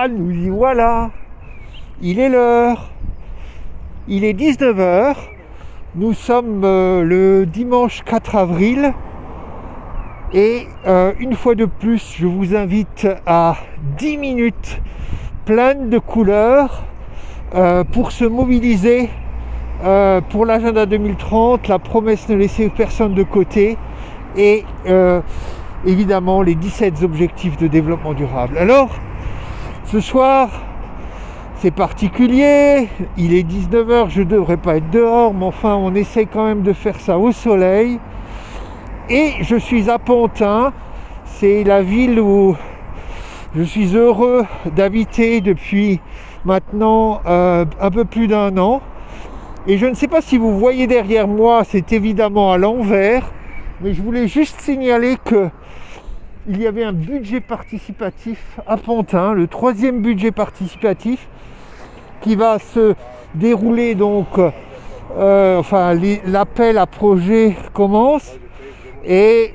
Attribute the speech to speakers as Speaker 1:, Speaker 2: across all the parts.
Speaker 1: Ah, nous y voilà. Il est l'heure. Il est 19 h. Nous sommes le dimanche 4 avril. Et une fois de plus, je vous invite à 10 minutes pleines de couleurs pour se mobiliser pour l'agenda 2030, la promesse ne laisser personne de côté et évidemment les 17 objectifs de développement durable. Alors, ce soir, c'est particulier, il est 19 h, je ne devrais pas être dehors, mais enfin on essaie quand même de faire ça au soleil. Et je suis à Pantin, c'est la ville où je suis heureux d'habiter depuis maintenant un peu plus d'1 an. Et je ne sais pas si vous voyez derrière moi, c'est évidemment à l'envers, mais je voulais juste signaler que il y avait un budget participatif à Pantin, le 3e budget participatif, qui va se dérouler donc, l'appel à projet commence. Et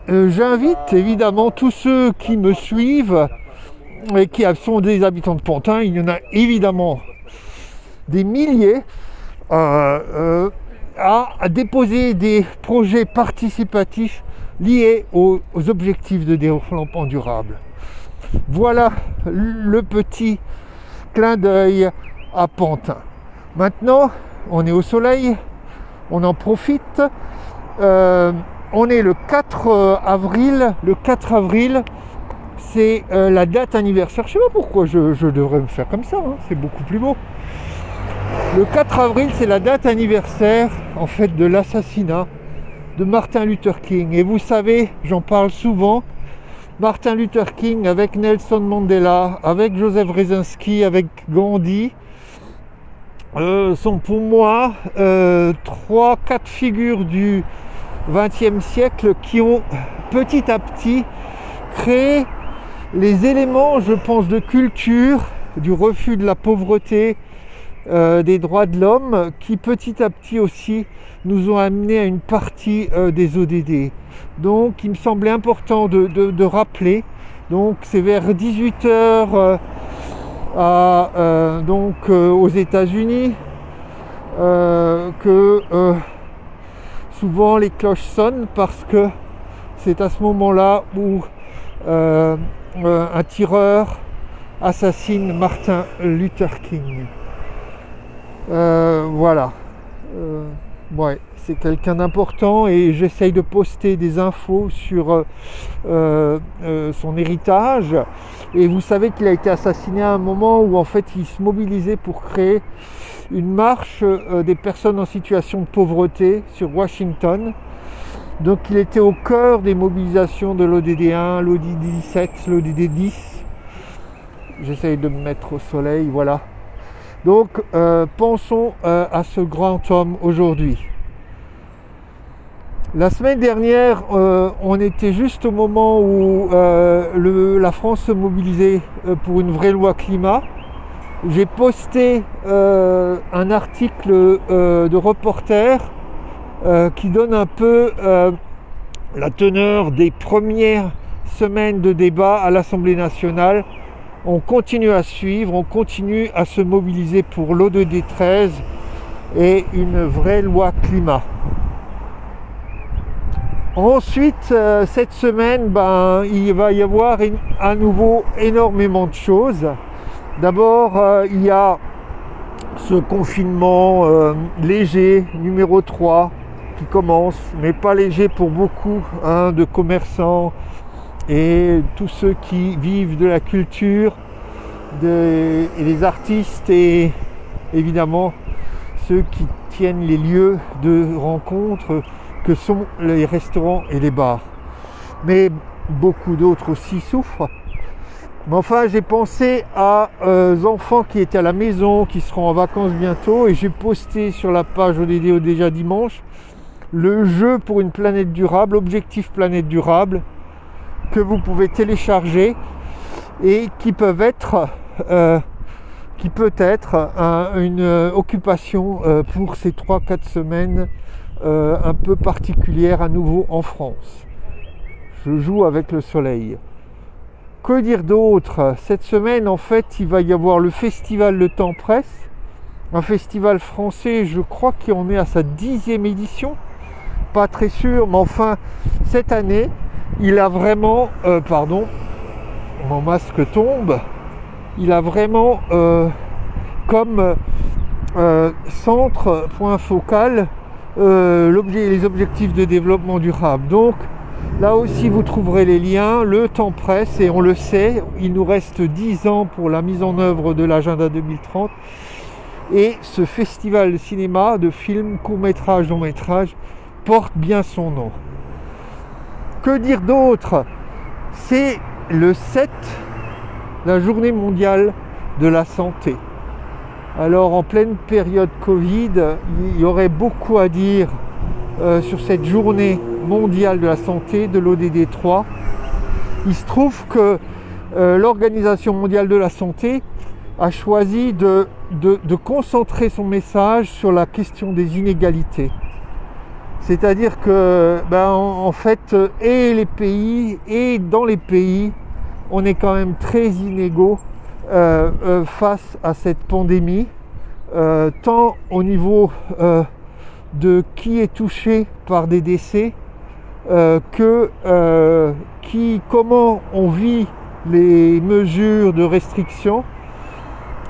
Speaker 1: j'invite évidemment tous ceux qui me suivent et qui sont des habitants de Pantin, il y en a évidemment des milliers, à déposer des projets participatifs liés aux objectifs de développement durable. Voilà le petit clin d'œil à Pantin. Maintenant, on est au soleil, on en profite. On est le 4 avril. Le 4 avril, c'est la date anniversaire. Je ne sais pas pourquoi je devrais me faire comme ça, hein, c'est beaucoup plus beau. Le 4 avril, c'est la date anniversaire en fait de l'assassinat de Martin Luther King. Et vous savez, j'en parle souvent, Martin Luther King avec Nelson Mandela, avec Joseph Rezinski, avec Gandhi, sont pour moi 3-4 figures du XXe siècle qui ont petit à petit créé les éléments, je pense, de culture, du refus de la pauvreté, des droits de l'homme, qui petit à petit aussi nous ont amené à une partie des ODD. Donc il me semblait important de rappeler, donc c'est vers 18 h aux États-Unis que souvent les cloches sonnent, parce que c'est à ce moment-là où un tireur assassine Martin Luther King. Voilà. Ouais, c'est quelqu'un d'important et j'essaye de poster des infos sur son héritage. Et vous savez qu'il a été assassiné à un moment où en fait il se mobilisait pour créer une marche des personnes en situation de pauvreté sur Washington. Donc il était au cœur des mobilisations de l'ODD 1, l'ODD 17, l'ODD 10. J'essaye de me mettre au soleil, voilà. Donc pensons à ce grand homme aujourd'hui. La semaine dernière, on était juste au moment où la France se mobilisait pour une vraie loi climat. J'ai posté un article de Reporter qui donne un peu la teneur des premières semaines de débat à l'Assemblée nationale. On continue à suivre, on continue à se mobiliser pour l'ODD 13 et une vraie loi climat. Ensuite, cette semaine, il va y avoir à nouveau énormément de choses. D'abord, il y a ce confinement léger, numéro 3, qui commence, mais pas léger pour beaucoup de commerçants et tous ceux qui vivent de la culture, et les artistes et évidemment ceux qui tiennent les lieux de rencontre que sont les restaurants et les bars. Mais beaucoup d'autres aussi souffrent. Mais enfin, j'ai pensé aux enfants qui étaient à la maison, qui seront en vacances bientôt, et j'ai posté sur la page ODD déjà dimanche le jeu pour une planète durable, Objectif Planète Durable, que vous pouvez télécharger et qui peut être une occupation pour ces 3-4 semaines un peu particulières à nouveau en France. Je joue avec le soleil. Que dire d'autre? Cette semaine, en fait, il va y avoir le festival Le Temps Presse, un festival français, je crois qu'il en est à sa 10e édition, pas très sûr, mais enfin, cette année, il a vraiment, pardon, mon masque tombe, il a vraiment comme centre, point focal, les objectifs de développement durable. Donc, là aussi, vous trouverez les liens. Le Temps Presse, et on le sait, il nous reste 10 ans pour la mise en œuvre de l'agenda 2030. Et ce festival de cinéma, de films, courts-métrages, longs-métrages, porte bien son nom. Que dire d'autre? C'est le 7, la journée mondiale de la santé. Alors, en pleine période Covid, il y aurait beaucoup à dire sur cette journée mondiale de la santé de l'ODD 3. Il se trouve que l'Organisation mondiale de la santé a choisi de concentrer son message sur la question des inégalités. C'est-à-dire que, en fait, et les pays, et dans les pays, on est quand même très inégaux face à cette pandémie, tant au niveau de qui est touché par des décès, que comment on vit les mesures de restriction,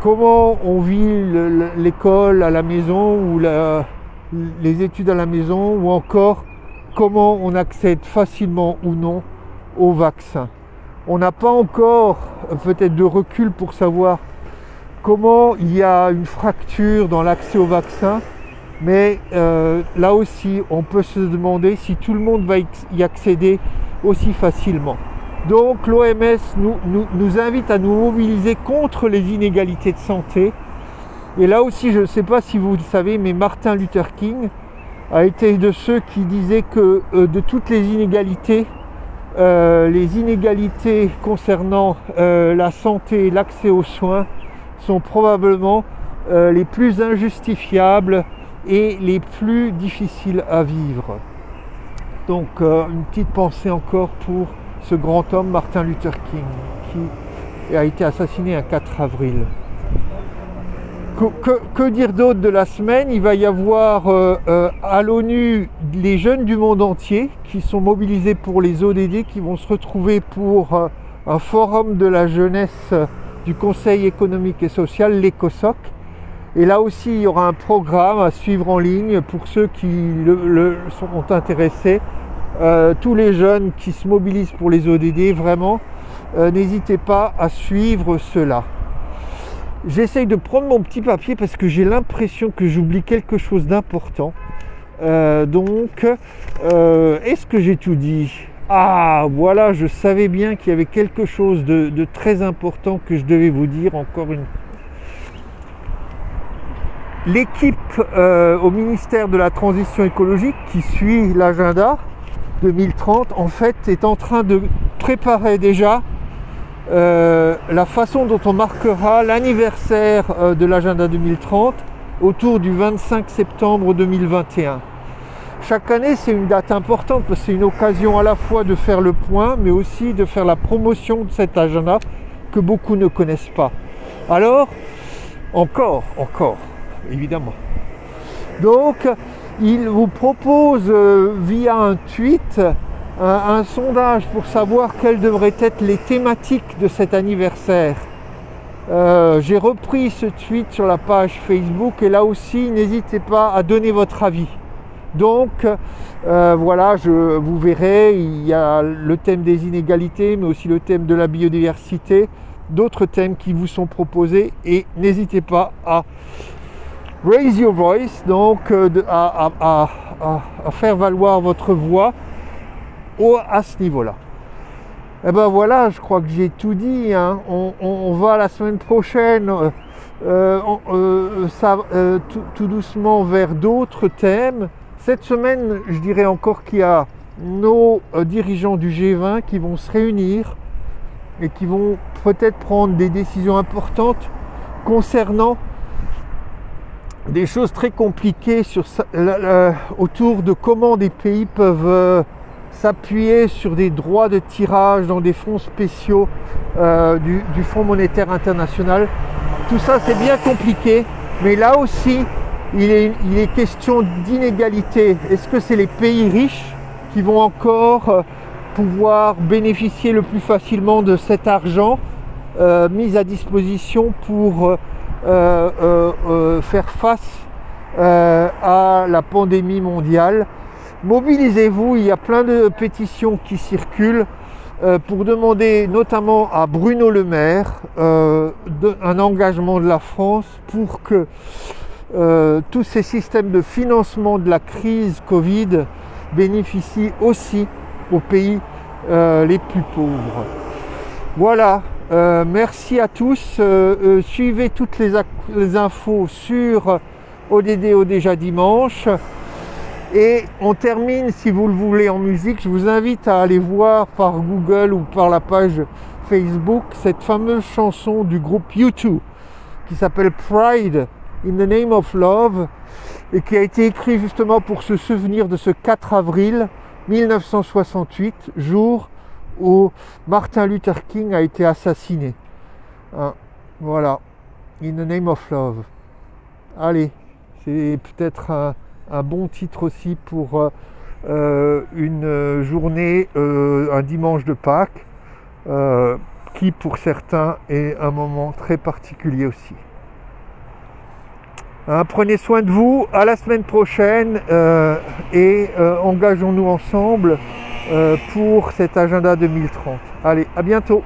Speaker 1: comment on vit l'école à la maison ou les études à la maison, ou encore comment on accède facilement ou non au vaccin. On n'a pas encore peut-être de recul pour savoir comment il y a une fracture dans l'accès au vaccin, mais là aussi on peut se demander si tout le monde va y accéder aussi facilement. Donc l'OMS nous invite à nous mobiliser contre les inégalités de santé. Et là aussi, je ne sais pas si vous le savez, mais Martin Luther King a été de ceux qui disaient que de toutes les inégalités concernant la santé et l'accès aux soins sont probablement les plus injustifiables et les plus difficiles à vivre. Donc une petite pensée encore pour ce grand homme Martin Luther King qui a été assassiné un 4 avril. Que dire d'autre de la semaine? Il va y avoir à l'ONU les jeunes du monde entier qui sont mobilisés pour les ODD, qui vont se retrouver pour un forum de la jeunesse du Conseil économique et social, l'ECOSOC. Et là aussi, il y aura un programme à suivre en ligne pour ceux qui sont intéressés. Tous les jeunes qui se mobilisent pour les ODD, vraiment, n'hésitez pas à suivre cela. J'essaye de prendre mon petit papier parce que j'ai l'impression que j'oublie quelque chose d'important. Est-ce que j'ai tout dit? Ah, voilà, je savais bien qu'il y avait quelque chose de très important que je devais vous dire encore une fois. L'équipe au ministère de la Transition écologique qui suit l'agenda 2030, en fait, est en train de préparer déjà la façon dont on marquera l'anniversaire de l'agenda 2030 autour du 25 septembre 2021. Chaque année, c'est une date importante parce que c'est une occasion à la fois de faire le point, mais aussi de faire la promotion de cet agenda que beaucoup ne connaissent pas. Alors, encore, évidemment. Donc, il vous propose via un tweet un sondage pour savoir quelles devraient être les thématiques de cet anniversaire. J'ai repris ce tweet sur la page Facebook et là aussi, n'hésitez pas à donner votre avis. Donc, voilà, vous verrez, il y a le thème des inégalités, mais aussi le thème de la biodiversité, d'autres thèmes qui vous sont proposés et n'hésitez pas à raise your voice, donc à faire valoir votre voix à ce niveau-là. Et ben voilà, je crois que j'ai tout dit, hein. On va la semaine prochaine tout doucement vers d'autres thèmes. Cette semaine, je dirais encore qu'il y a nos dirigeants du G20 qui vont se réunir et qui vont peut-être prendre des décisions importantes concernant des choses très compliquées autour de comment des pays peuvent s'appuyer sur des droits de tirage dans des fonds spéciaux du Fonds monétaire international. Tout ça, c'est bien compliqué, mais là aussi, il est question d'inégalité. Est-ce que c'est les pays riches qui vont encore pouvoir bénéficier le plus facilement de cet argent mis à disposition pour faire face à la pandémie mondiale? Mobilisez-vous, il y a plein de pétitions qui circulent pour demander notamment à Bruno Le Maire un engagement de la France pour que tous ces systèmes de financement de la crise Covid bénéficient aussi aux pays les plus pauvres. Voilà, merci à tous. Suivez toutes les infos sur ODD déjà dimanche. Et on termine, si vous le voulez, en musique. Je vous invite à aller voir par Google ou par la page Facebook cette fameuse chanson du groupe U2 qui s'appelle Pride in the Name of Love et qui a été écrite justement pour se souvenir de ce 4 avril 1968, jour où Martin Luther King a été assassiné. Hein, voilà, in the Name of Love. Allez, c'est peut-être un bon titre aussi pour une journée, un dimanche de Pâques, qui pour certains est un moment très particulier aussi. Hein, prenez soin de vous, à la semaine prochaine et engageons-nous ensemble pour cet agenda 2030. Allez, à bientôt.